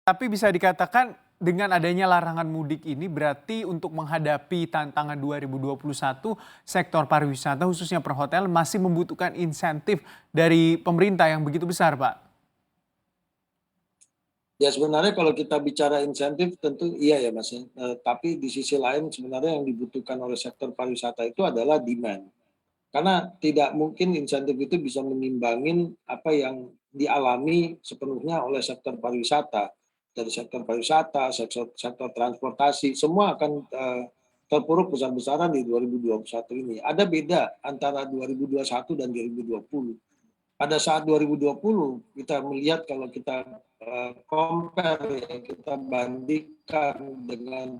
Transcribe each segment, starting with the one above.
Tapi bisa dikatakan dengan adanya larangan mudik ini berarti untuk menghadapi tantangan 2021, sektor pariwisata khususnya perhotelan masih membutuhkan insentif dari pemerintah yang begitu besar, Pak. Ya sebenarnya kalau kita bicara insentif tentu iya ya Mas ya, tapi di sisi lain sebenarnya yang dibutuhkan oleh sektor pariwisata itu adalah demand. Karena tidak mungkin insentif itu bisa menimbangin apa yang dialami sepenuhnya oleh sektor pariwisata. Dari sektor pariwisata, sektor sektor transportasi, semua akan, terpuruk besar-besaran di 2021 ini. Ada beda antara 2021 dan 2020. Pada saat 2020 kita melihat kalau kita, compare ya, kita bandingkan dengan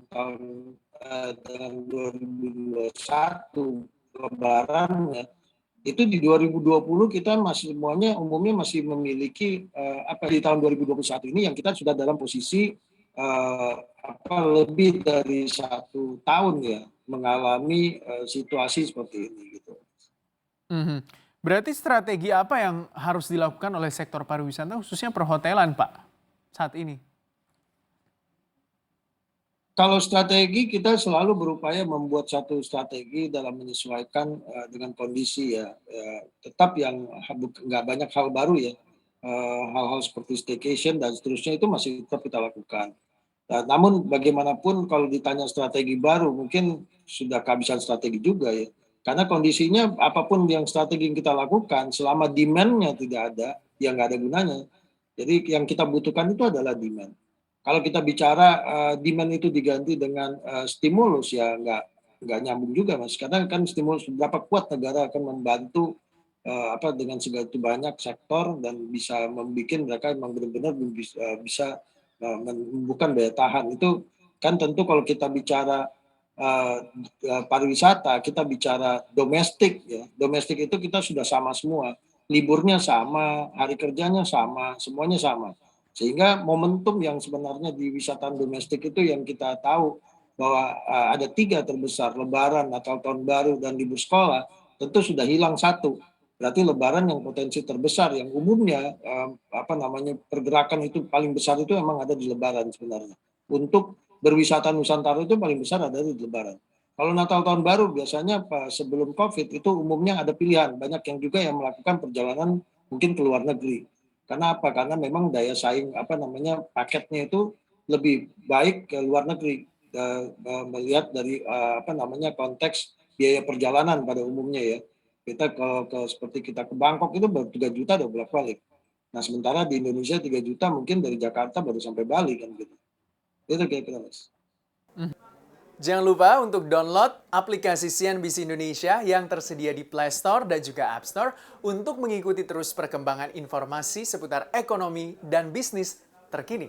dengan 2021 lebarannya, itu di 2020 kita masih semuanya umumnya masih memiliki, apa di tahun 2021 ini yang kita sudah dalam posisi, lebih dari 1 tahun ya mengalami, situasi seperti ini gitu. Mhm. Berarti strategi apa yang harus dilakukan oleh sektor pariwisata khususnya perhotelan, Pak, saat ini? Kalau strategi kita selalu berupaya membuat satu strategi dalam menyesuaikan, dengan kondisi ya, tetap yang nggak banyak hal baru ya, hal-hal seperti staycation dan seterusnya itu masih tetap kita lakukan. Namun bagaimanapun kalau ditanya strategi baru mungkin sudah kehabisan strategi juga ya. Karena kondisinya apapun yang strategi yang kita lakukan selama demand-nya tidak ada, ya nggak ada gunanya. Jadi yang kita butuhkan itu adalah demand. Kalau kita bicara, demand itu diganti dengan, stimulus ya nggak nyambung juga Mas, karena kan stimulus berapa kuat negara akan membantu, dengan segitu banyak sektor dan bisa membuat mereka memang benar-benar bisa menumbuhkan daya tahan. Itu kan tentu kalau kita bicara, eee pariwisata, kita bicara domestik ya, domestik itu kita sudah sama semua, liburnya sama, hari kerjanya sama, semuanya sama. Sehingga momentum yang sebenarnya di wisata domestik itu yang kita tahu bahwa, ada 3 terbesar, lebaran, Natal Tahun Baru, dan libur sekolah, tentu sudah hilang satu. Berarti lebaran yang potensi terbesar yang umumnya, pergerakan itu paling besar itu memang ada di lebaran sebenarnya. Untuk berwisata Nusantara itu paling besar ada di lebaran. Kalau Natal Tahun Baru biasanya sebelum Covid itu umumnya ada pilihan, banyak yang juga yang melakukan perjalanan mungkin ke luar negeri. Karena apa? Karena memang daya saing paketnya itu lebih baik ke luar negeri, melihat dari konteks biaya perjalanan pada umumnya ya. Kita seperti kita ke Bangkok itu baru 3 juta udah bolak-balik. Nah sementara di Indonesia 3 juta mungkin dari Jakarta baru sampai Bali kan gitu. Itu kira-kira Mas. Jangan lupa untuk download aplikasi CNBC Indonesia yang tersedia di Play Store dan juga App Store untuk mengikuti terus perkembangan informasi seputar ekonomi dan bisnis terkini.